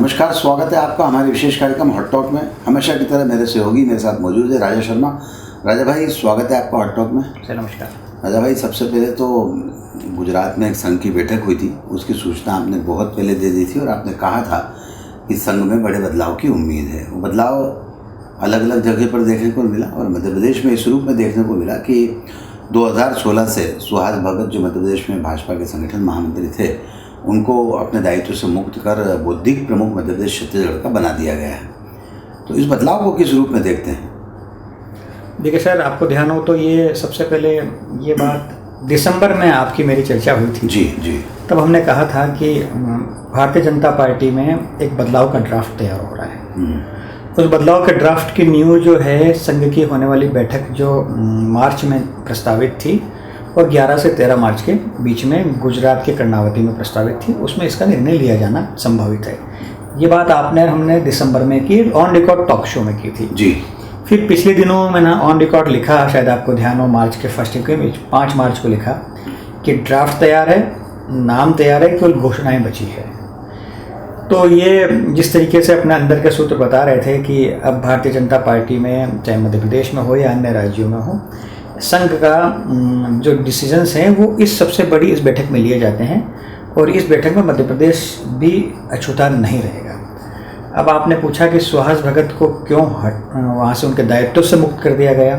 नमस्कार, स्वागत है आपका हमारे विशेष कार्यक्रम हॉट टॉक में। हमेशा की तरह मेरे सहयोगी मेरे साथ मौजूद है राजा शर्मा। राजा भाई, स्वागत है आपका हॉट टॉक में। सर नमस्कार। राजा भाई, सबसे पहले तो गुजरात में एक संघ की बैठक हुई थी, उसकी सूचना आपने बहुत पहले दे दी थी और आपने कहा था कि संघ में बड़े बदलाव की उम्मीद है। वो बदलाव अलग अलग जगह पर देखने को मिला और मध्य प्रदेश में इस रूप में देखने को मिला कि 2016 से सुहास भगत, जो मध्य प्रदेश में भाजपा के संगठन महामंत्री थे, उनको अपने दायित्व से मुक्त कर बौद्धिक प्रमुख मध्य प्रदेश छत्तीसगढ़ का बना दिया गया है। तो इस बदलाव को किस रूप में देखते हैं? देखिए सर, आपको ध्यान हो तो ये सबसे पहले ये बात दिसंबर में आपकी मेरी चर्चा हुई थी। जी। तब हमने कहा था कि भारतीय जनता पार्टी में एक बदलाव का ड्राफ्ट तैयार हो रहा है। उस बदलाव के ड्राफ्ट की न्यू जो है संघ की होने वाली बैठक जो मार्च में प्रस्तावित थी और 11 से 13 मार्च के बीच में गुजरात के कर्नावती में प्रस्तावित थी, उसमें इसका निर्णय लिया जाना संभावित है। ये बात हमने दिसंबर में की, ऑन रिकॉर्ड टॉक शो में की थी जी। फिर पिछले दिनों मैंने ऑन रिकॉर्ड लिखा, शायद आपको ध्यान हो, मार्च के फर्स्ट वीक में 5 मार्च को लिखा कि ड्राफ्ट तैयार है, नाम तैयार है, केवल घोषणाएं बची है। तो ये जिस तरीके से अपने अंदर के सूत्र बता रहे थे कि अब भारतीय जनता पार्टी में, चाहे मध्य प्रदेश में हो या अन्य राज्यों में हो, संघ का जो डिसीजंस हैं वो इस सबसे बड़ी इस बैठक में लिए जाते हैं और इस बैठक में मध्य प्रदेश भी अछूता नहीं रहेगा। अब आपने पूछा कि सुहास भगत को क्यों वहाँ से उनके दायित्व से मुक्त कर दिया गया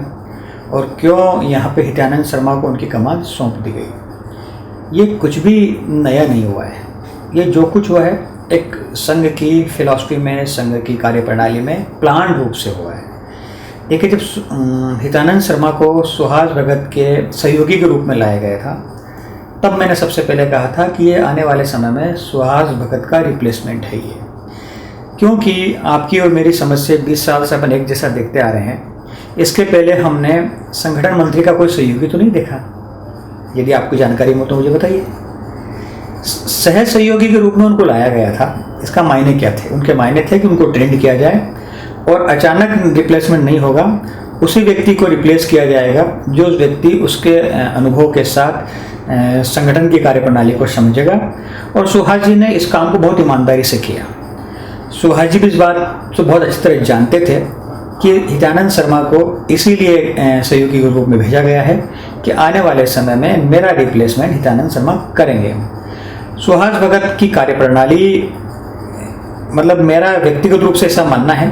और क्यों यहाँ पे हित्यानंद शर्मा को उनकी कमान सौंप दी गई। ये कुछ भी नया नहीं हुआ है। ये जो कुछ हुआ है एक संघ की फिलॉसफी में, संघ की कार्यप्रणाली में प्लान रूप से हुआ है। देखिए, जब हित्यानंद शर्मा को सुहास भगत के सहयोगी के रूप में लाया गया था, तब मैंने सबसे पहले कहा था कि ये आने वाले समय में सुहास भगत का रिप्लेसमेंट है ये, क्योंकि आपकी और मेरी समझ से 20 साल से अपन एक जैसा देखते आ रहे हैं। इसके पहले हमने संगठन मंत्री का कोई सहयोगी तो नहीं देखा। यदि आपको जानकारी हो तो मुझे बताइए। सह सहयोगी के रूप में उनको लाया गया था। इसका मायने क्या थे? उनके मायने थे कि उनको ट्रेंड किया जाए और अचानक रिप्लेसमेंट नहीं होगा, उसी व्यक्ति को रिप्लेस किया जाएगा जो व्यक्ति उसके अनुभव के साथ संगठन की कार्यप्रणाली को समझेगा। और सुहास जी ने इस काम को बहुत ईमानदारी से किया। सुहास जी भी इस बात को बहुत अच्छी तरह जानते थे कि हित्यानंद शर्मा को इसीलिए सहयोगी के रूप में भेजा गया है कि आने वाले समय में मेरा रिप्लेसमेंट हित्यानंद शर्मा करेंगे। सुहास भगत की कार्यप्रणाली, मतलब मेरा व्यक्तिगत रूप से ऐसा मानना है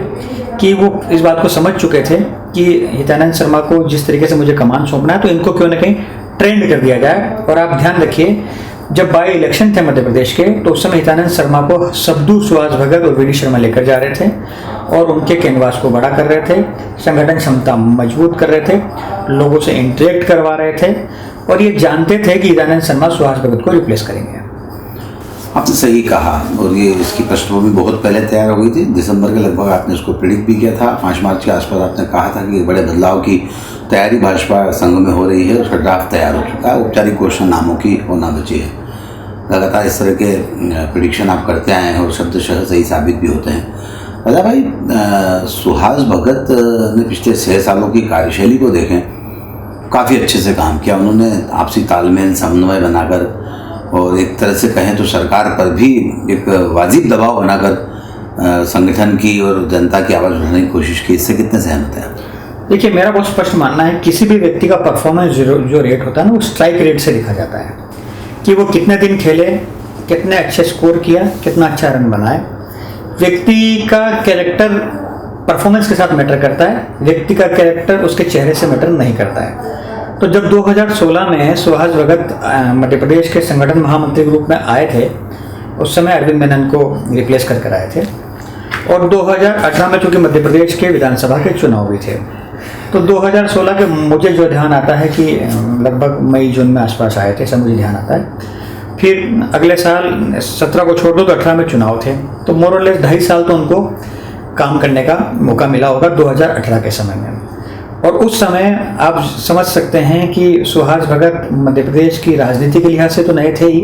कि वो इस बात को समझ चुके थे कि हित्यानंद शर्मा को जिस तरीके से मुझे कमान सौंपना है तो इनको क्यों न कहीं ट्रेंड कर दिया जाए। और आप ध्यान रखिए, जब बाई इलेक्शन थे मध्य प्रदेश के, तो उस समय हित्यानंद शर्मा को सबदू सुहास भगत और वी.डी. शर्मा लेकर जा रहे थे और उनके कैनवास को बड़ा कर रहे थे, संगठन क्षमता मजबूत कर रहे थे, लोगों से इंटरेक्ट करवा रहे थे और ये जानते थे कि हित्यानंद शर्मा सुहास भगत को रिप्लेस करेंगे। आपने सही कहा और ये इसकी पृष्ठभूमि बहुत पहले तैयार हो गई थी। दिसंबर के लगभग आपने इसको प्रेडिक्ट भी किया था। 5 मार्च के आसपास आपने कहा था कि बड़े बदलाव की तैयारी भाजपा संघ में हो रही है, उसका ड्राफ्ट तैयार हो चुका है, औपचारिक घोषणानामों की होना बची है। लगातार इस तरह के प्रेडिक्शन आप करते आए हैं और शब्दशः सही साबित भी होते हैं। राजा भाई, सुहास भगत ने पिछले 6 सालों की कार्यशैली को देखें, काफ़ी अच्छे से काम किया उन्होंने, आपसी तालमेल, समन्वय बनाकर और एक तरह से कहें तो सरकार पर भी एक वाजिब दबाव बनाकर संगठन की और जनता की आवाज़ उठाने की कोशिश की। इससे कितने सहमत हैं? देखिए, मेरा बहुत स्पष्ट मानना है, किसी भी व्यक्ति का परफॉर्मेंस जो रेट होता है ना, वो स्ट्राइक रेट से लिखा जाता है कि वो कितने दिन खेले, कितने अच्छे स्कोर किया, कितना अच्छा रन बनाए। व्यक्ति का कैरेक्टर परफॉर्मेंस के साथ मैटर करता है, व्यक्ति का कैरेक्टर उसके चेहरे से मैटर नहीं करता है। तो जब 2016 में सुहास भगत मध्य प्रदेश के संगठन महामंत्री के रूप में आए थे, उस समय अरविंद मेनन को रिप्लेस कर आए थे और 2018 में चूँकि मध्य प्रदेश के विधानसभा के चुनाव भी थे, तो 2016 के मुझे जो ध्यान आता है कि लगभग मई जून में आसपास आए थे, ऐसा मुझे ध्यान आता है। फिर अगले साल 17 को छोड़ दो तो 18 में चुनाव थे, तो मोर और लेस 2.5 साल तो उनको काम करने का मौका मिला होगा 2018 के समय में। और उस समय आप समझ सकते हैं कि सुहास भगत मध्य प्रदेश की राजनीति के लिहाज से तो नए थे ही,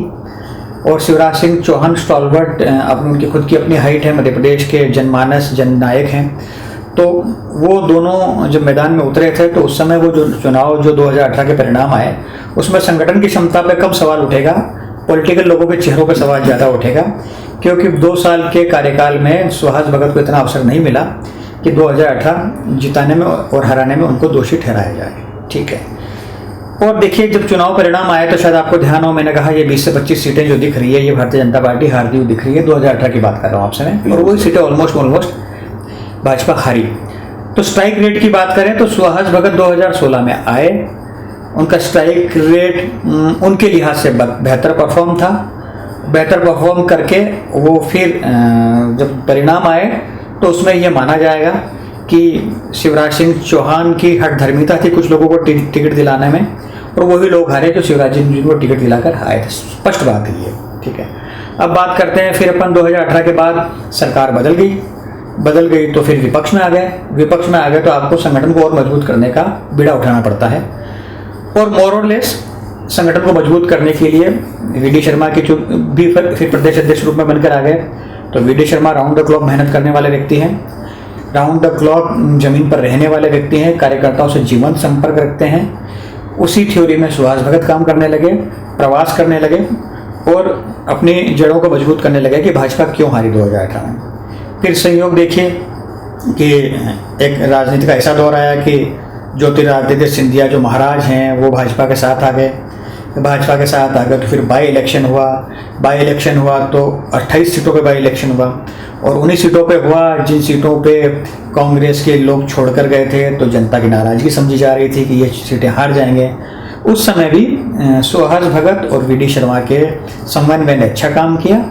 और शिवराज सिंह चौहान स्टॉलवर्ट, अपनी उनकी खुद की अपनी हाइट है, मध्य प्रदेश के जनमानस जननायक हैं। तो वो दोनों जब मैदान में उतरे थे तो उस समय वो जो चुनाव जो 2018 के परिणाम आए, उसमें संगठन की क्षमता पे कम सवाल उठेगा, पॉलिटिकल लोगों के चेहरों पे सवाल ज़्यादा उठेगा क्योंकि 2 साल के कार्यकाल में सुहास भगत को इतना अवसर नहीं मिला कि 2018 जिताने में और हराने में उनको दोषी ठहराया जाए। ठीक है। और देखिए, जब चुनाव परिणाम आए तो शायद आपको ध्यान हो, मैंने कहा ये 20 से 25 सीटें जो दिख रही है, ये भारतीय जनता पार्टी हारती हुई दिख रही है। 2018 की बात कर रहा हूँ आपसे मैं, और वही सीटें ऑलमोस्ट भाजपा हारी। तो स्ट्राइक रेट की बात करें तो सुहास भगत 2016 में आए, उनका स्ट्राइक रेट उनके लिहाज से बेहतर परफॉर्म था। बेहतर परफॉर्म करके वो फिर जब परिणाम आए तो उसमें ये माना जाएगा कि शिवराज सिंह चौहान की हठधर्मिता थी कुछ लोगों को टिकट दिलाने में, और वही लोग हारे जो शिवराज सिंह जी को टिकट दिलाकर आए थे। स्पष्ट बात है ये। ठीक है। अब बात करते हैं फिर अपन 2018 के बाद सरकार बदल गई तो फिर विपक्ष में आ गए तो आपको संगठन को और मजबूत करने का बीड़ा उठाना पड़ता है। और मोर और लेस संगठन को मजबूत करने के लिए वी.डी. शर्मा के जो भी फिर प्रदेश अध्यक्ष रूप में बनकर आ गए, तो VD. Sharma round the clock मेहनत करने वाले व्यक्ति हैं, राउंड द क्लॉक जमीन पर रहने वाले व्यक्ति हैं, कार्यकर्ताओं से जीवंत संपर्क रखते हैं। उसी थ्योरी में सुहास भगत काम करने लगे, प्रवास करने लगे और अपनी जड़ों को मजबूत करने लगे कि भाजपा क्यों हारी 2018 में। फिर संयोग देखिए कि एक राजनीति का ऐसा दौर आया कि ज्योतिरादित्य सिंधिया जो महाराज हैं वो भाजपा के साथ आ गए। तो फिर बाई इलेक्शन हुआ तो 28 सीटों पे बाई इलेक्शन हुआ, और उन्हीं सीटों पे हुआ जिन सीटों पे कांग्रेस के लोग छोड़कर गए थे, तो जनता की नाराजगी समझी जा रही थी कि ये सीटें हार जाएंगे। उस समय भी सुहास भगत और वी.डी. शर्मा के समन्वय ने अच्छा काम किया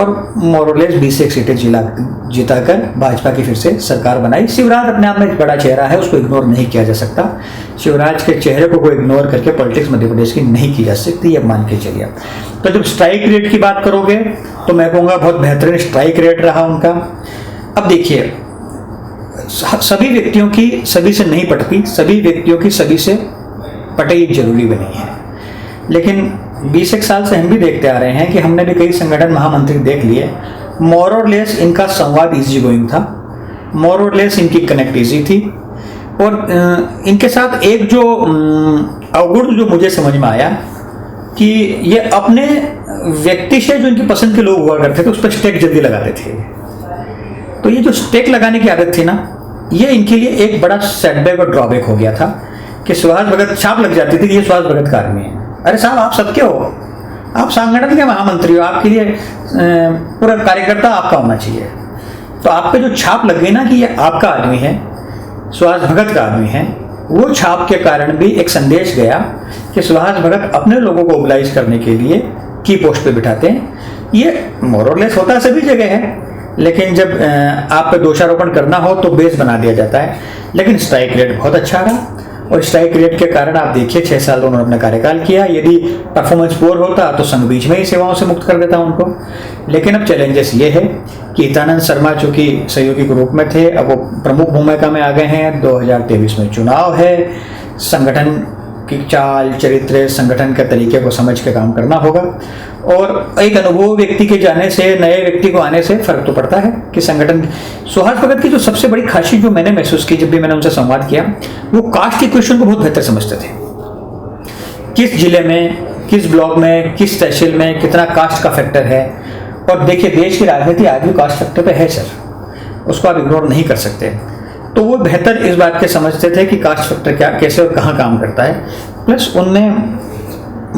और मोरलेस 20 सीटें जिताकर भाजपा की फिर से सरकार बनाई। शिवराज अपने आप में एक बड़ा चेहरा है, उसको इग्नोर नहीं किया जा सकता। शिवराज के चेहरे को कोई इग्नोर करके पॉलिटिक्स मध्य प्रदेश की नहीं की जा सकती, ये मान के चलिए। तो जब स्ट्राइक रेट की बात करोगे तो मैं कहूँगा बहुत बेहतरीन स्ट्राइक रेट रहा उनका। अब देखिए, सभी व्यक्तियों की सभी से नहीं पटती, सभी व्यक्तियों की सभी से पटे जरूरी भी नहीं है, लेकिन 20 साल से हम भी देखते आ रहे हैं कि हमने भी कई संगठन महामंत्री देख लिए। मोर और लेस इनका संवाद इजी गोइंग था, मोर और लेस इनकी कनेक्ट इजी थी, और इनके साथ एक जो अवगुण जो मुझे समझ में आया कि ये अपने व्यक्ति से जो इनकी पसंद के लोग हुआ करते थे उस पर स्टेक जल्दी लगाते थे। तो ये जो स्टेक लगाने की आदत थी ना, ये इनके लिए एक बड़ा सेटबैक और ड्रॉबैक हो गया था कि सुहास भगत छाप लग जाती थी कि ये सुहास भगत का आदमी है। अरे साहब, आप सबके हो, आप संगठन के महामंत्री हो, आपके लिए पूरा कार्यकर्ता आपका होना चाहिए। तो आप पे जो छाप लग गई ना कि ये आपका आदमी है, सुहास भगत का आदमी है, वो छाप के कारण भी एक संदेश गया कि सुहास भगत अपने लोगों को मोबिलाइज करने के लिए की पोस्ट पे बिठाते हैं। ये मोरलेस होता है सभी जगह है, लेकिन जब आप पे दोषारोपण करना हो तो बेस बना दिया जाता है। लेकिन स्ट्राइक रेट बहुत अच्छा रहा, और स्ट्राइक रेट के कारण आप देखिए 6 साल उन्होंने अपना कार्यकाल किया। यदि परफॉर्मेंस पोर होता तो संघ बीच में ही सेवाओं से मुक्त कर देता उनको। लेकिन अब चैलेंजेस ये है कि हितानंद शर्मा चूंकि सहयोगी के रूप में थे, अब वो प्रमुख भूमिका में आ गए हैं। 2023 में चुनाव है, संगठन की चाल चरित्र, संगठन के तरीके को समझ के काम करना होगा, और एक अनुभवी व्यक्ति के जाने से, नए व्यक्ति को आने से फर्क तो पड़ता है कि संगठन। सुहास भगत की जो सबसे बड़ी खासियत जो मैंने महसूस की जब भी मैंने उनसे संवाद किया, वो कास्ट के क्वेश्चन को बहुत बेहतर समझते थे। किस जिले में, किस ब्लॉक में, किस तहसील में कितना कास्ट का फैक्टर है। और देखिए, देश की राजनीति आज भी कास्ट फैक्टर पे है सर, उसको आप इग्नोर नहीं कर सकते। तो वो बेहतर इस बात के समझते थे कि कास्ट फैक्टर क्या, कैसे और कहाँ काम करता है। प्लस उनने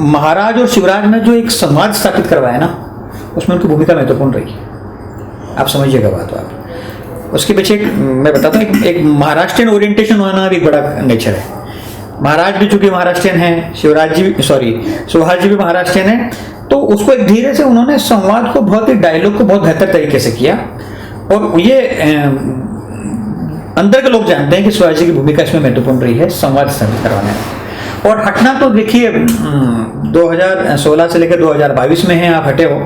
महाराज और शिवराज में जो एक संवाद स्थापित करवाया ना, उसमें उनकी भूमिका महत्वपूर्ण रही। आप समझिएगा बात। आप उसके पीछे मैं बताता हूँ, एक महाराष्ट्रियन ओरिएंटेशन होना भी बड़ा नेचर है। महाराज भी चूंकि महाराष्ट्रियन है, सुहास जी भी महाराष्ट्रियन है, तो उसको एक धीरे से उन्होंने संवाद को बहुत ही, डायलॉग को बहुत बेहतर तरीके से किया। और ये अंदर के लोग जानते हैं कि सुहास जी की भूमिका इसमें महत्वपूर्ण रही है संवाद स्थापित करवाने में। और हटना तो देखिए 2016 से लेकर 2022 में है, आप हटे हो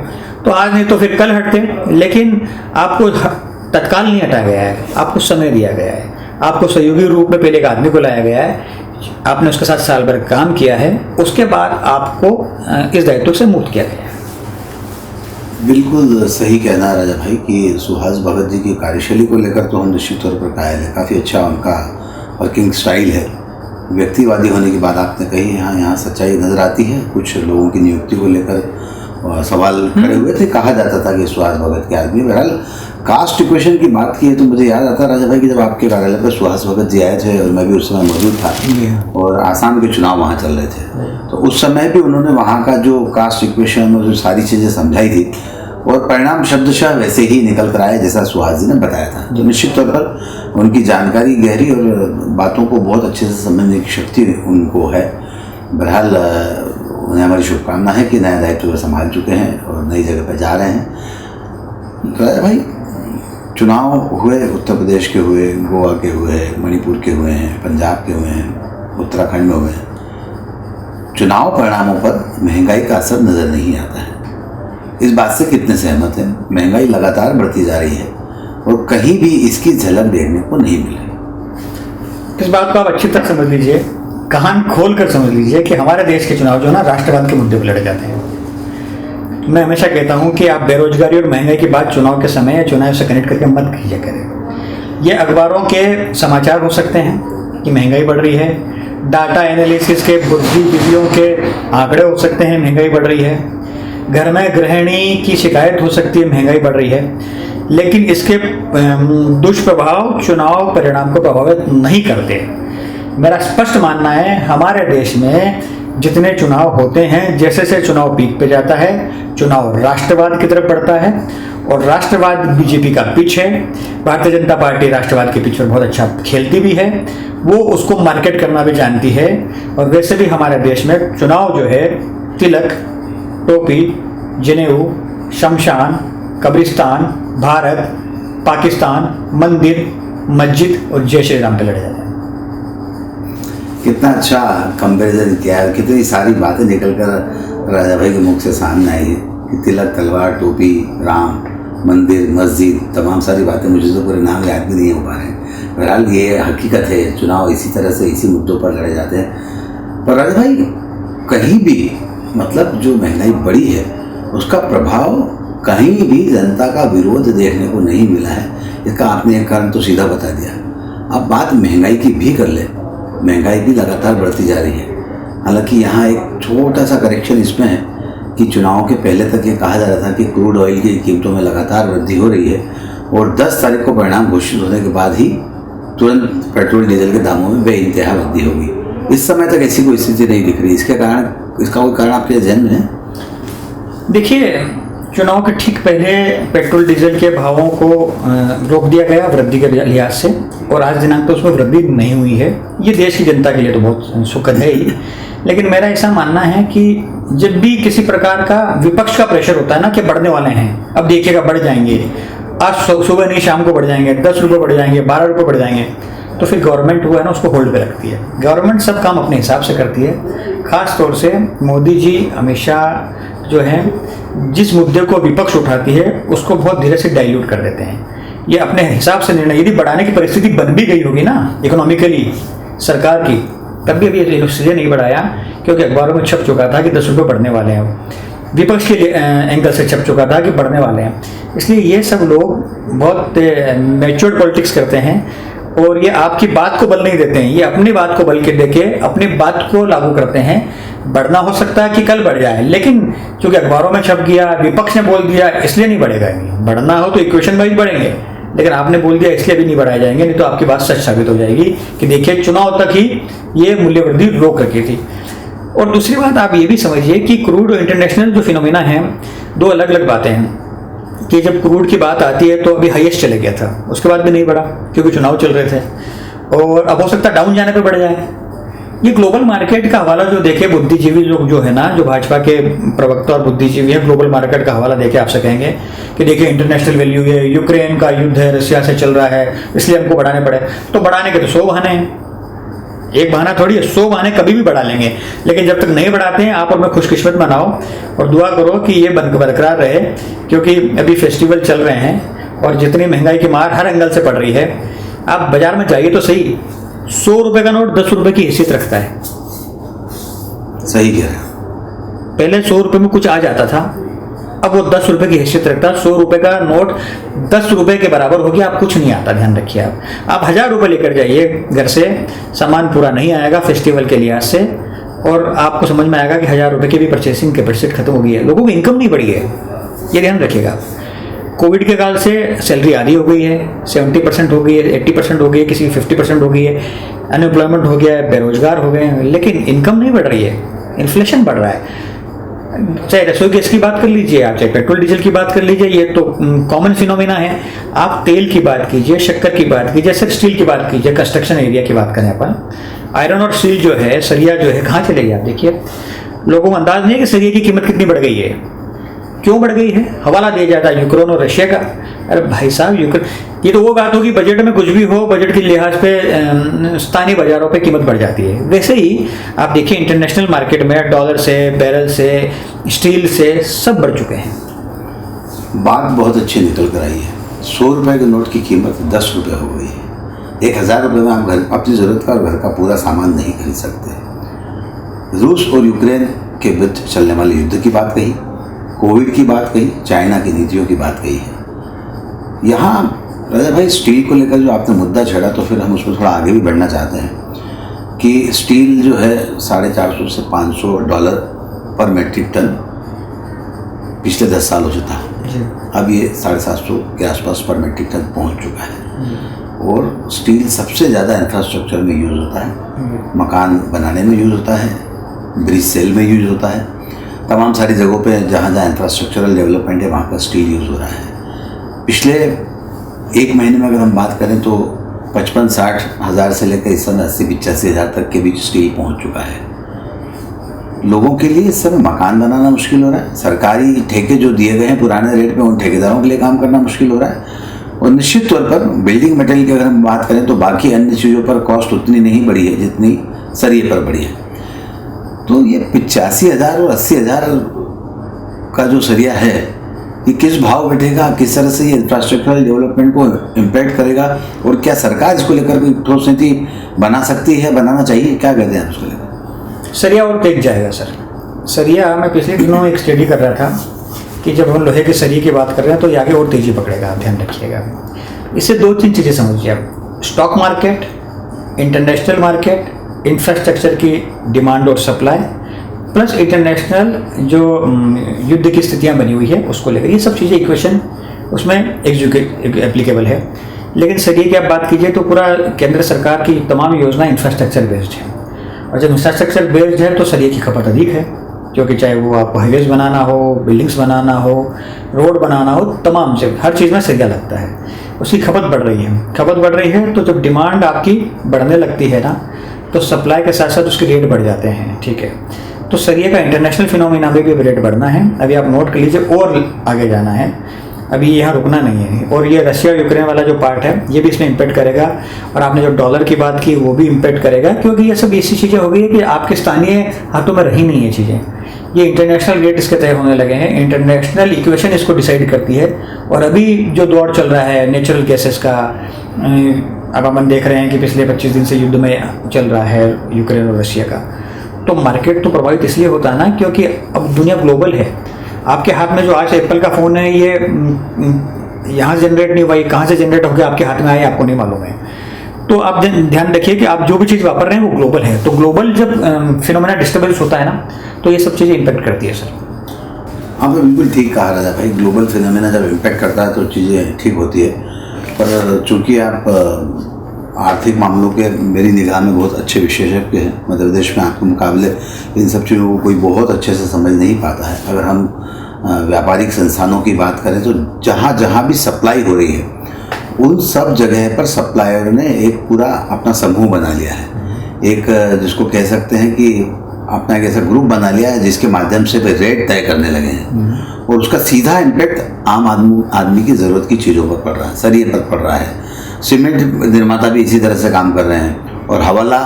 तो आज नहीं तो फिर कल हटते, लेकिन आपको तत्काल नहीं हटाया गया है, आपको समय दिया गया है, आपको सहयोगी रूप में पहले एक आदमी को लाया गया है, आपने उसके साथ साल भर काम किया है, उसके बाद आपको इस दायित्व से मुक्त किया गया है। बिल्कुल सही कहना राजा भाई कि सुहास भगत जी की कार्यशैली को लेकर तो हम निश्चित तौर पर कायल है। काफ़ी अच्छा उनका वर्किंग स्टाइल है। व्यक्तिवादी होने की बात आपने कही, यहाँ सच्चाई नज़र आती है। कुछ लोगों की नियुक्ति को लेकर सवाल खड़े हुए थे। कहा जाता था कि सुहास भगत के आदमी। बहरहाल कास्ट इक्वेशन की बात की है तो मुझे याद आता राजा भाई कि जब आपके कार्यालय पर सुहास भगत जी आए थे और मैं भी उस समय मौजूद था और आसाम के चुनाव वहाँ चल रहे थे, तो उस समय भी उन्होंने वहाँ का जो कास्ट इक्वेशन और जो सारी चीज़ें समझाई थी और परिणाम शब्दशः वैसे ही निकल कर आए जैसा सुहास जी ने बताया था। तो निश्चित तौर पर उनकी जानकारी गहरी और बातों को बहुत अच्छे से समझने की शक्ति उनको है। बहरहाल उन्हें हमारी शुभकामना है कि नया दायित्व वे संभाल चुके हैं और नई जगह पर जा रहे हैं। राजा भाई, चुनाव हुए, उत्तर प्रदेश के हुए, गोवा के हुए, मणिपुर के हुए हैं, पंजाब के हुए हैं, उत्तराखंड में हुए हैं। चुनाव परिणामों पर महंगाई का असर नज़र नहीं आता है। इस बात से कितने सहमत हैं? महंगाई लगातार बढ़ती जा रही है और कहीं भी इसकी झलक देखने को नहीं मिल रही। इस बात को आप अच्छी तरह समझ लीजिए, कान खोल कर समझ लीजिए कि हमारे देश के चुनाव जो है ना राष्ट्रवाद के मुद्दे पर लड़े जाते हैं। मैं हमेशा कहता हूं कि आप बेरोजगारी और महंगाई की बात चुनाव के समय या चुनाव से कनेक्ट करके मत कीजिए करें। ये अखबारों के समाचार हो सकते हैं कि महंगाई बढ़ रही है, डाटा एनालिसिस के बुद्धिजीवियों के आंकड़े हो सकते हैं महंगाई बढ़ रही है, घर में गृहिणी की शिकायत हो सकती है महंगाई बढ़ रही है, लेकिन इसके दुष्प्रभाव चुनाव परिणाम को प्रभावित नहीं करते। मेरा स्पष्ट मानना है हमारे देश में जितने चुनाव होते हैं, जैसे जैसे चुनाव पीक पे जाता है, चुनाव राष्ट्रवाद की तरफ बढ़ता है और राष्ट्रवाद बीजेपी का पिच है। भारतीय जनता पार्टी राष्ट्रवाद के पिच पर बहुत अच्छा खेलती भी है, वो उसको मार्केट करना भी जानती है। और वैसे भी हमारे देश में चुनाव जो है तिलक, टोपी, जनेऊ, शमशान, कब्रिस्तान, भारत, पाकिस्तान, मंदिर, मस्जिद और जय श्री राम पे लड़े जाते हैं। कितना अच्छा कंपैरिजन किया है, कितनी सारी बातें निकल कर राजा भाई के मुख से सामने आई है कि तिलक, तलवार, टोपी, राम, मंदिर, मस्जिद, तमाम सारी बातें मुझे तो पूरे नाम याद भी नहीं हो पा रहे हैं। बहरहाल ये हकीकत है, चुनाव इसी तरह से इसी मुद्दों पर लड़े जाते हैं। पर राजा भाई, कहीं भी मतलब जो महंगाई बढ़ी है उसका प्रभाव कहीं भी जनता का विरोध देखने को नहीं मिला है। इसका आपने एक कारण तो सीधा बता दिया। अब बात महंगाई की भी कर ले, महंगाई भी लगातार बढ़ती जा रही है। हालांकि यहाँ एक छोटा सा करेक्शन इसमें है कि चुनाव के पहले तक ये कहा जा रहा था कि क्रूड ऑयल की कीमतों में लगातार वृद्धि हो रही है और 10 तारीख को परिणाम घोषित होने के बाद ही तुरंत पेट्रोल डीजल के दामों में बेइंतहा वृद्धि होगी। इस समय तक ऐसी कोई स्थिति नहीं दिख रही। इसका कोई कारण आपके जहन में है? देखिए, चुनाव के ठीक पहले पेट्रोल डीजल के भावों को रोक दिया गया वृद्धि के लिहाज से और आज दिनांक तो उसमें वृद्धि नहीं हुई है। ये देश की जनता के लिए तो बहुत सुखद है ही, लेकिन मेरा ऐसा मानना है कि जब भी किसी प्रकार का विपक्ष का प्रेशर होता है ना कि बढ़ने वाले हैं, अब देखिएगा बढ़ जाएंगे, आज सुबह नहीं शाम को बढ़ जाएंगे, 10 रुपये बढ़ जाएंगे, 12 रुपये बढ़ जाएंगे, तो फिर गवर्नमेंट हुआ है ना उसको होल्ड पे रखती है। गवर्नमेंट सब काम अपने हिसाब से करती है। खास तौर से मोदी जी, अमित शाह जो हैं, जिस मुद्दे को विपक्ष उठाती है उसको बहुत धीरे से डाइल्यूट कर देते हैं। ये अपने हिसाब से निर्णय, यदि बढ़ाने की परिस्थिति बन भी गई होगी ना इकोनॉमिकली सरकार की, तब भी अभी इसलिए नहीं बढ़ाया क्योंकि अखबारों में छप चुका था कि 10 रुपये बढ़ने वाले हैं। विपक्ष के एंगल से छप चुका था कि बढ़ने वाले हैं। इसलिए ये सब लोग बहुत मैच्योर्ड पॉलिटिक्स करते हैं और ये आपकी बात को बल नहीं देते हैं, ये अपनी बात को बल के देके अपनी बात को लागू करते हैं। बढ़ना हो सकता है कि कल बढ़ जाए, लेकिन चूंकि अखबारों में छप गया, विपक्ष ने बोल दिया, इसलिए नहीं बढ़ेगा। बढ़ना हो तो इक्वेशन वाइज बढ़ेंगे, लेकिन आपने बोल दिया इसलिए भी नहीं बढ़ाए जाएंगे, नहीं तो आपकी बात सच साबित हो जाएगी कि देखिए चुनाव तक ही ये मूल्य वृद्धि रोक रखी थी। और दूसरी बात आप ये भी समझिए कि क्रूड और इंटरनेशनल जो फिनोमिना है, दो अलग अलग बातें हैं। कि जब क्रूड की बात आती है तो अभी हाईएस्ट चले गया था, उसके बाद भी नहीं बढ़ा क्योंकि चुनाव चल रहे थे, और अब हो सकता है डाउन जाने पे बढ़ जाए। ये ग्लोबल मार्केट का हवाला जो देखे बुद्धिजीवी लोग जो है ना, जो भाजपा के प्रवक्ता और बुद्धिजीवी है, ग्लोबल मार्केट का हवाला देके आपसे कहेंगे कि देखिए इंटरनेशनल वैल्यू है, यूक्रेन का युद्ध है, रशिया से चल रहा है, इसलिए हमको बढ़ाने पड़े। तो बढ़ाने के तो 100 बहाने हैं, एक बहाना थोड़ी है, 100 बहाने कभी भी बढ़ा लेंगे। लेकिन जब तक नहीं बढ़ाते हैं, आप और मैं खुशकिस्मत मनाओ और दुआ करो कि ये बरकरार रहे, क्योंकि अभी फेस्टिवल चल रहे हैं और जितनी महंगाई की मार हर एंगल से पड़ रही है। आप बाजार में जाइए तो सही, 100 रुपए का नोट 10 रुपए की हैसियत रखता है। सही कह रहे हैं। पहले 100 रुपए में कुछ आ जाता था, अब वो 10 रुपए की हैसियत रखता है। 100 रुपए का नोट 10 रुपए के बराबर हो गया, आप कुछ नहीं आता। ध्यान रखिए, आप 1000 रुपए लेकर जाइए घर से, सामान पूरा नहीं आएगा फेस्टिवल के लिहाज से, और आपको समझ में आएगा कि 1000 रुपये की भी परचेसिंग कैपेसिटी खत्म हो गई है, लोगों की इनकम नहीं बढ़ी है, ये ध्यान रखिएगा। कोविड के काल से सैलरी आधी हो गई है, 70% हो गई है, 80% हो गई है, किसी की 50% हो गई है, अनएम्प्लॉयमेंट हो गया है, बेरोजगार हो गए हैं, लेकिन इनकम नहीं बढ़ रही है, इन्फ्लेशन बढ़ रहा है। चाहे रसोई गैस की बात कर लीजिए आप, चाहे पेट्रोल डीजल की बात कर लीजिए, ये तो कॉमन फिनोमिना है। आप तेल की बात कीजिए, शक्कर की बात कीजिए, सिर्फ स्टील की बात कीजिए, कंस्ट्रक्शन एरिया की बात करें अपन, आयरन और स्टील जो है, सरिया जो है, कहाँ चले गए आप देखिए। लोगों को अंदाज नहीं है कि सरिया की कीमत कितनी बढ़ गई है, क्यों बढ़ गई है? हवाला दिया जाता है यूक्रेन और रशिया का। अरे भाई साहब, यूक्रेन, ये तो वो बात होगी बजट में कुछ भी हो, बजट के लिहाज पे स्थानीय बाजारों पे कीमत बढ़ जाती है। वैसे ही आप देखिए इंटरनेशनल मार्केट में डॉलर से, बैरल से, स्टील से सब बढ़ चुके हैं। बात बहुत अच्छी निकल कर आई है। 100 रुपये के नोट की कीमत 10 रुपये हो गई है। 1000 रुपये में आप घर अपनी ज़रूरत का और घर का पूरा सामान नहीं खरीद सकते। रूस और यूक्रेन के बीच चलने वाले युद्ध की बात कही, कोविड की बात कही, चाइना की नीतियों की बात कही है। यहाँ राजा भाई स्टील को लेकर जो आपने मुद्दा छेड़ा, तो फिर हम उसमें थोड़ा आगे भी बढ़ना चाहते हैं कि स्टील जो है $450 से $500 पर मेट्रिक टन पिछले 10 सालों से था, अब ये 750 के आसपास पर मेट्रिक टन पहुँच चुका है। और स्टील सबसे ज़्यादा इंफ्रास्ट्रक्चर में यूज़ होता है, मकान बनाने में यूज़ होता है, ब्रिज सेल में यूज़ होता है, तमाम सारी जगहों पे जहाँ जहाँ इंफ्रास्ट्रक्चरल डेवलपमेंट है वहाँ पर स्टील यूज़ हो रहा है। पिछले 1 महीने में अगर हम बात करें तो 55-60 हज़ार से लेकर इस समय 80-85 हज़ार तक के बीच स्टील पहुँच चुका है। लोगों के लिए इस समय मकान बनाना मुश्किल हो रहा है। सरकारी ठेके जो दिए गए हैं पुराने रेट पे, उन ठेकेदारों के लिए काम करना मुश्किल हो रहा है। और निश्चित तौर पर बिल्डिंग मटेरियल की अगर हम बात करें तो बाकी अन्य चीज़ों पर कॉस्ट उतनी नहीं बढ़ी है जितनी सरिये पर बढ़ी है। तो ये 85,000 और 80,000 का जो सरिया है, ये किस भाव बैठेगा, किस तरह से ये इंफ्रास्ट्रक्चरल डेवलपमेंट को इम्पैक्ट करेगा, और क्या सरकार इसको लेकर कोई ठोस नीति बना सकती है, बनाना चाहिए, क्या कहते हैं उसको लेकर? सरिया और तेज जाएगा सर। सरिया, मैं पिछले दिनों एक स्टडी कर रहा था कि जब हम लोहे के सरिये की बात कर रहे हैं तो ये आगे और तेजी पकड़ेगा, आप ध्यान रखिएगा। इससे 2-3 चीज़ें समझिए आप। Stock market, international market, infrastructure की डिमांड और सप्लाई, प्लस इंटरनेशनल जो युद्ध की स्थितियां बनी हुई है उसको लेकर, ये सब चीज़ें इक्वेशन उसमें एप्लीकेबल है। लेकिन सरिये की आप बात कीजिए तो पूरा केंद्र सरकार की तमाम योजना इंफ्रास्ट्रक्चर बेस्ड है, और जब इंफ्रास्ट्रक्चर बेस्ड है तो सरिये की खपत अधिक है, क्योंकि चाहे वो आपको हाईवेज बनाना हो, बिल्डिंग्स बनाना हो, रोड बनाना हो, तमाम से हर चीज़ में सरिया लगता है, उसकी खपत बढ़ रही है। खपत बढ़ रही है तो जब डिमांड आपकी बढ़ने लगती है ना, तो सप्लाई के साथ साथ उसके रेट बढ़ जाते हैं, ठीक है। तो सरिये का इंटरनेशनल फिनोमिना में भी रेट बढ़ना है। अभी आप नोट कर लीजिए, और आगे जाना है, अभी यहाँ रुकना नहीं है। और ये रशिया यूक्रेन वाला जो पार्ट है ये भी इसमें इम्पेक्ट करेगा, और आपने जो डॉलर की बात की वो भी इम्पेक्ट करेगा, क्योंकि ये सब ऐसी चीज़ें हो गई है कि आपके स्थानीय हाथों में रही नहीं है चीज़ें, ये इंटरनेशनल रेट इसके तय होने लगे हैं। इंटरनेशनल इक्वेशन इसको डिसाइड करती है। और अभी जो दौर चल रहा है नेचुरल गैसेस का, अब अपन देख रहे हैं कि पिछले 25 दिन से युद्ध में चल रहा है यूक्रेन और रशिया का, तो मार्केट तो प्रभावित इसलिए होता है ना क्योंकि अब दुनिया ग्लोबल है। आपके हाथ में जो आज एप्पल का फ़ोन है, ये यहाँ जनरेट नहीं हुआ, कहाँ से जनरेट होकर आपके हाथ में आए आपको नहीं मालूम है। तो आप ध्यान रखिए कि आप जो भी चीज़ वापर रहे हैं वो ग्लोबल है। तो ग्लोबल जब फिनोमेना डिस्टर्बेंस होता है ना, तो ये सब चीज़ें इम्पेक्ट करती है सर। आपने बिल्कुल ठीक कहा राजा भाई, ग्लोबल फिनोमेना जब इम्पेक्ट करता है तो चीज़ें ठीक होती है। पर चूँकि आप आर्थिक मामलों के मेरी निगाह में बहुत अच्छे विशेषज्ञ हैं, मध्य प्रदेश में आपके मुकाबले इन सब चीज़ों को कोई बहुत अच्छे से समझ नहीं पाता है। अगर हम व्यापारिक संस्थानों की बात करें तो जहाँ जहाँ भी सप्लाई हो रही है उन सब जगह पर सप्लायर ने एक पूरा अपना समूह बना लिया है, एक जिसको कह सकते हैं कि अपना एक ऐसा ग्रुप बना लिया है जिसके माध्यम से वे रेट तय करने लगे हैं, और उसका सीधा इम्पेक्ट आम आदमी की ज़रूरत की चीज़ों पर पड़ रहा है, सरिये पर पड़ रहा है। सीमेंट निर्माता भी इसी तरह से काम कर रहे हैं, और हवाला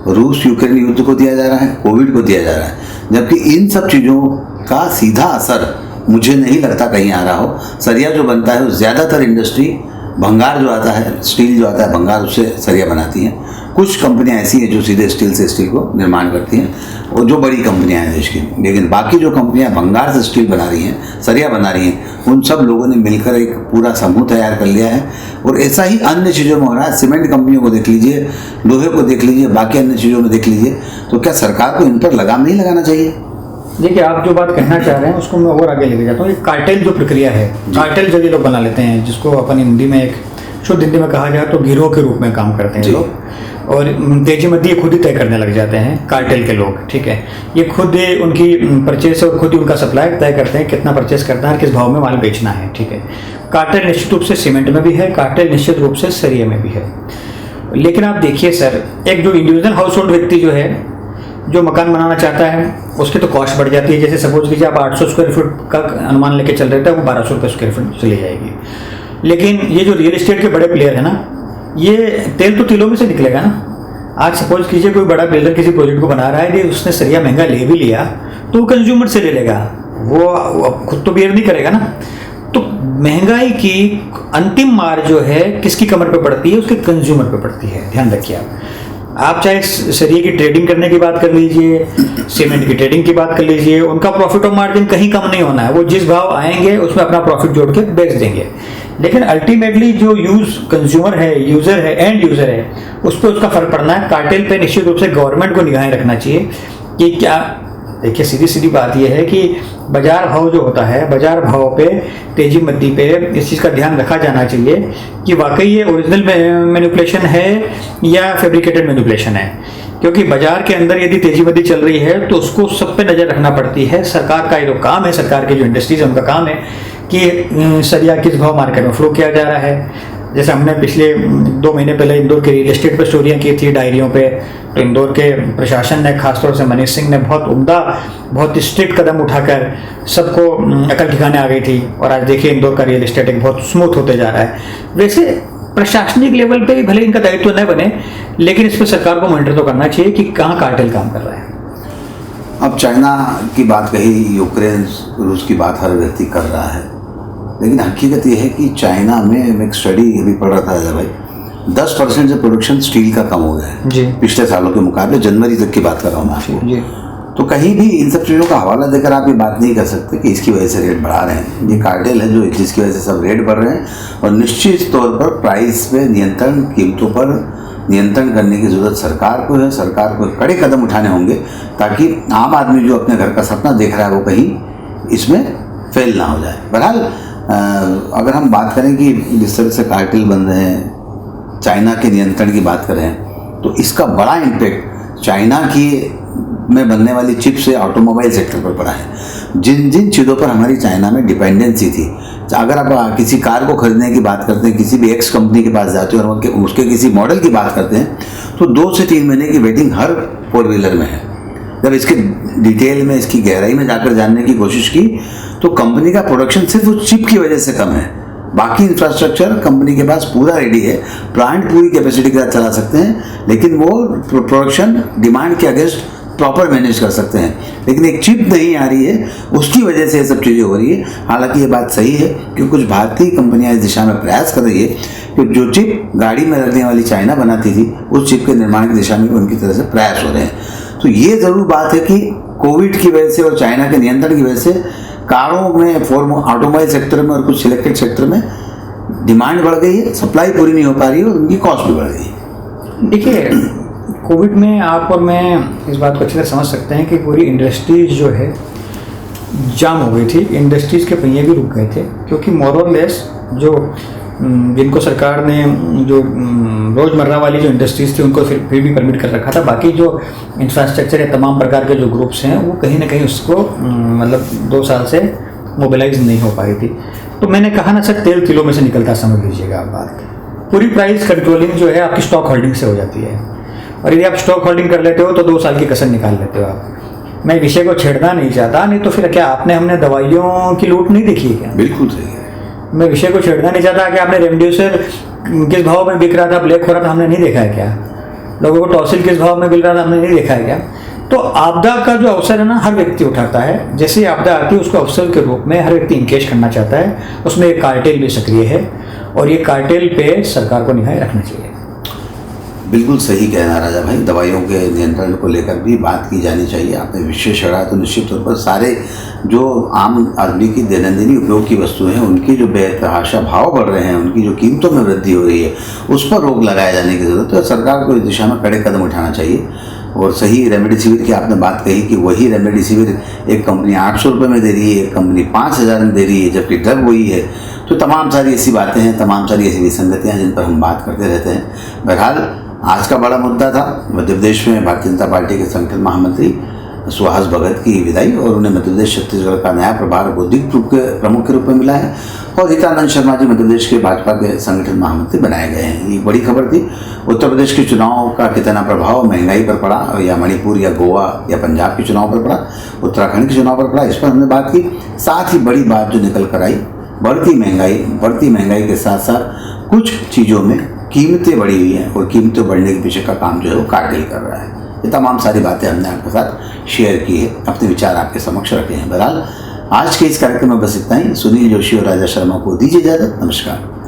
रूस यूक्रेन युद्ध को दिया जा रहा है, कोविड को दिया जा रहा है, जबकि इन सब चीज़ों का सीधा असर मुझे नहीं लगता कहीं आ रहा हो। सरिया जो बनता है ज़्यादातर इंडस्ट्री भंगार जो आता है, स्टील जो आता है भंगार, उससे सरिया बनाती हैं। कुछ कंपनियां ऐसी हैं जो सीधे स्टील से स्टील को निर्माण करती हैं, और जो बड़ी कंपनियां हैं देश की। लेकिन बाकी जो कंपनियां भंगार से स्टील बना रही हैं, सरिया बना रही हैं, उन सब लोगों ने मिलकर एक पूरा समूह तैयार कर लिया है। और ऐसा ही अन्य चीज़ों में हो रहा है। सीमेंट कंपनियों को देख लीजिए, लोहे को देख लीजिए, बाकी अन्य चीज़ों में देख लीजिए। तो क्या सरकार को इन पर लगाम नहीं लगाना चाहिए? देखिए, आप जो बात कहना चाह रहे हैं उसको मैं और आगे लेके जाता हूँ। ये कार्टेल जो प्रक्रिया है, कार्टेल जो ये लोग बना लेते हैं, जिसको अपन हिंदी में, एक शुद्ध हिंदी में कहा जाए तो गिरोह के रूप में काम करते हैं लोग, और तेजी मध्य खुद ही तय करने लग जाते हैं कार्टेल के लोग, ठीक है। ये खुद उनकी परचेस और खुद ही उनका सप्लाई तय करते हैं, कितना परचेस करना है, किस भाव में माल बेचना है, ठीक है। कार्टेल निश्चित रूप से सीमेंट में भी है, कार्टेल निश्चित रूप से सरिये में भी है। लेकिन आप देखिए सर, एक जो इंडिविजुअल हाउस होल्ड व्यक्ति जो है, जो मकान बनाना चाहता है, उसकी तो कॉस्ट बढ़ जाती है। जैसे सपोज कीजिए आप 800 स्क्वायर फुट का अनुमान लेके चल रहे थे, वो 1200 रुपये स्क्वायर फुट चली जाएगी। लेकिन ये जो रियल एस्टेट के बड़े प्लेयर है ना, ये तेल तो तिलों में से निकलेगा ना। आज सपोज कीजिए कोई बड़ा बिल्डर किसी प्रोजेक्ट को बना रहा है, उसने सरिया महंगा ले भी लिया तो वो कंज्यूमर से ले लेगा, वो खुद तो बियर नहीं करेगा ना। तो महंगाई की अंतिम मार जो है किसकी कमर पे पड़ती है? उसके कंज्यूमर पे पड़ती है। ध्यान रखिए आप चाहे सरिये की ट्रेडिंग करने की बात कर लीजिए, सीमेंट की ट्रेडिंग की बात कर लीजिए, उनका प्रॉफिट और मार्जिन कहीं कम नहीं होना है। वो जिस भाव आएंगे उसमें अपना प्रॉफिट जोड़ के बेच देंगे। लेकिन अल्टीमेटली जो कंज्यूमर है, यूजर है, एंड यूजर है, उस पर उसका फर्क पड़ना है। कार्टेल पे निश्चित रूप से गवर्नमेंट को निगाहें रखना चाहिए कि क्या, देखिए सीधी सीधी बात यह है कि बाजार भाव जो होता है, बाजार भाव पे, तेजी मद्दी पे इस चीज़ का ध्यान रखा जाना चाहिए कि वाकई ये ओरिजिनल मैनिपुलेशन है या फैब्रिकेटेड मैनिपुलेशन है। क्योंकि बाजार के अंदर यदि तेजी मद्दी चल रही है तो उसको सब पे नज़र रखना पड़ती है। सरकार का ये जो काम है, सरकार के जो इंडस्ट्रीज है उनका काम है कि सरिया किस भाव मार्केट में फ्लो किया जा रहा है। जैसे हमने पिछले 2 महीने पहले इंदौर के रियल एस्टेट पे स्टोरियाँ की थी डायरियों पे, तो इंदौर के प्रशासन ने, खासतौर से मनीष सिंह ने बहुत उम्दा, बहुत स्ट्रिक्ट कदम उठाकर सबको अकल ठिकाने आ गई थी। और आज देखिए इंदौर का रियल एस्टेट एक बहुत स्मूथ होते जा रहा है। वैसे प्रशासनिक लेवल पे भी भले इनका दायित्व न बने, लेकिन इस पर सरकार को मॉनिटर तो करना चाहिए कि कहाँ कार्टेल काम कर रहा है। अब चाइना की बात कही, यूक्रेन, रूस की बात हर व्यक्ति कर रहा है, लेकिन हकीकत यह है कि चाइना में, मैं एक स्टडी अभी पढ़ रहा था भाई, 10% से प्रोडक्शन स्टील का कम हो गया है जी, पिछले सालों के मुकाबले। जनवरी तक की बात कर रहा हूँ मैं आपको जी। तो कहीं भी इन सब चीज़ों का हवाला देकर आप ये बात नहीं कर सकते कि इसकी वजह से रेट बढ़ा रहे हैं। ये कार्टेल है जो, जिसकी वजह से सब रेट बढ़ रहे हैं। और निश्चित तौर पर प्राइस पे नियंत्रण, कीमतों पर नियंत्रण करने की ज़रूरत सरकार को है। सरकार को कड़े कदम उठाने होंगे ताकि आम आदमी जो अपने घर का सपना देख रहा है वो कहीं इसमें फेल ना हो जाए। बहरहाल अगर हम बात करें कि जिस तरह से कार्टेल बन रहे हैं, चाइना के नियंत्रण की बात करें, तो इसका बड़ा इम्पेक्ट चाइना की में बनने वाली चिप से ऑटोमोबाइल सेक्टर पर पड़ा है। जिन जिन चीज़ों पर हमारी चाइना में डिपेंडेंसी थी, अगर आप किसी कार को खरीदने की बात करते हैं, किसी भी एक्स कंपनी के पास जाते हैं और उसके किसी मॉडल की बात करते हैं, तो 2 से 3 महीने की वेटिंग हर 4 व्हीलर में है। जब इसके डिटेल में, इसकी गहराई में जाकर जानने की कोशिश की तो कंपनी का प्रोडक्शन सिर्फ उस चिप की वजह से कम है। बाकी इंफ्रास्ट्रक्चर कंपनी के पास पूरा रेडी है, प्लांट पूरी कैपेसिटी के साथ चला सकते हैं, लेकिन वो प्रोडक्शन डिमांड के अगेंस्ट प्रॉपर मैनेज कर सकते हैं। लेकिन एक चिप नहीं आ रही है, उसकी वजह से ये सब चीज़ें हो रही है। हालांकि ये बात सही है कि कुछ भारतीय कंपनियां इस दिशा में प्रयास कर रही है कि जो चिप गाड़ी में लगने वाली चाइना बनाती थी, उस चिप के निर्माण की दिशा में उनकी तरह से प्रयास हो रहे हैं। तो ये ज़रूर बात है कि कोविड की वजह से और चाइना के नियंत्रण की वजह से कारों में, ऑटोमोबाइल सेक्टर में और कुछ सिलेक्टेड सेक्टर में डिमांड बढ़ गई है, सप्लाई पूरी नहीं हो पा रही है और उनकी कॉस्ट भी बढ़ गई है। देखिए, कोविड में आप और मैं इस बात को अच्छी तरह समझ सकते हैं कि पूरी इंडस्ट्रीज जो है जाम हो गई थी। इंडस्ट्रीज़ के पहिए भी रुक गए थे, क्योंकि मोर और लेस जो जिनको सरकार ने जो रोज़मर्रा वाली जो इंडस्ट्रीज़ थी उनको फिर भी परमिट कर रखा था। बाकी जो इंफ्रास्ट्रक्चर है, तमाम प्रकार के जो ग्रुप्स हैं, वो कहीं ना कहीं उसको मतलब 2 साल से मोबिलाइज नहीं हो पा रही थी। तो मैंने कहा ना सर, तेल किलो में से निकलता, समझ लीजिएगा आप बात। पूरी प्राइस कंट्रोलिंग जो है आपकी स्टॉक होल्डिंग से हो जाती है, और यदि आप स्टॉक होल्डिंग कर लेते हो तो 2 साल की कसर निकाल लेते हो आप। मैं विषय को छेड़ना नहीं चाहता, नहीं तो फिर क्या हमने दवाइयों की लूट नहीं देखी है क्या? बिल्कुल सही है। मैं विषय को छेड़ना नहीं चाहता कि आपने रेमडेसिविर किस भाव में बिक रहा था, ब्लैक हो रहा था, हमने नहीं देखा है क्या? लोगों को टॉसिल किस भाव में मिल रहा था, हमने नहीं देखा है क्या? तो आपदा का जो अवसर है ना, हर व्यक्ति उठाता है। जैसे ही आपदा आती है उसको अवसर के रूप में हर व्यक्ति इनकेश करना चाहता है। उसमें एक कार्टेल भी सक्रिय है और ये कार्टेल पे सरकार को निगाहें रखना चाहिए। बिल्कुल सही कहना राजा भाई, दवाइयों के नियंत्रण को लेकर भी बात की जानी चाहिए। आपने विशेष छेड़ा तो निश्चित तौर पर सारे जो आम आदमी की दैनंदिनी उपयोग की वस्तुएं हैं उनकी जो बेतहाशा भाव बढ़ रहे हैं, उनकी जो कीमतों में वृद्धि हो रही है, उस पर रोक लगाए जाने की ज़रूरत है। सरकार को इस दिशा में कड़े कदम उठाना चाहिए। और सही रेमडेसिविर की आपने बात कही कि वही रेमडेसिविर एक कंपनी 800 रुपये में दे रही है, एक कंपनी 5000 में दे रही है, जबकि ड्रग वही है। तो तमाम सारी ऐसी बातें हैं, तमाम सारी ऐसी विसंगतियाँ जिन पर हम बात करते रहते हैं। बहरहाल आज का बड़ा मुद्दा था मध्य प्रदेश में भारतीय जनता पार्टी के संगठन महामंत्री सुहास भगत की विदाई, और उन्हें मध्य प्रदेश छत्तीसगढ़ का नया प्रभार बौद्धिक रूप के प्रमुख के रूप में मिला है, और हितानंद शर्मा जी मध्य प्रदेश के भाजपा के संगठन महामंत्री बनाए गए हैं। ये बड़ी खबर थी। उत्तर प्रदेश के चुनाव का कितना प्रभाव महंगाई पर पड़ा, या मणिपुर या गोवा या पंजाब के चुनाव पर पड़ा, उत्तराखंड के चुनाव पर पड़ा, इस पर हमने बात की। साथ ही बड़ी बात जो निकल कर आई, बढ़ती महंगाई के साथ साथ कुछ चीज़ों में कीमतें बढ़ी हुई हैं, और कीमतें बढ़ने के पीछे का काम जो है वो कार्टेल कर रहा है। ये तमाम सारी बातें हमने आपके साथ शेयर की है, अपने विचार आपके समक्ष रखे हैं। बहरहाल आज के इस कार्यक्रम में बस इतना ही। सुनील जोशी और राजा शर्मा को दीजिए इजाजत। नमस्कार।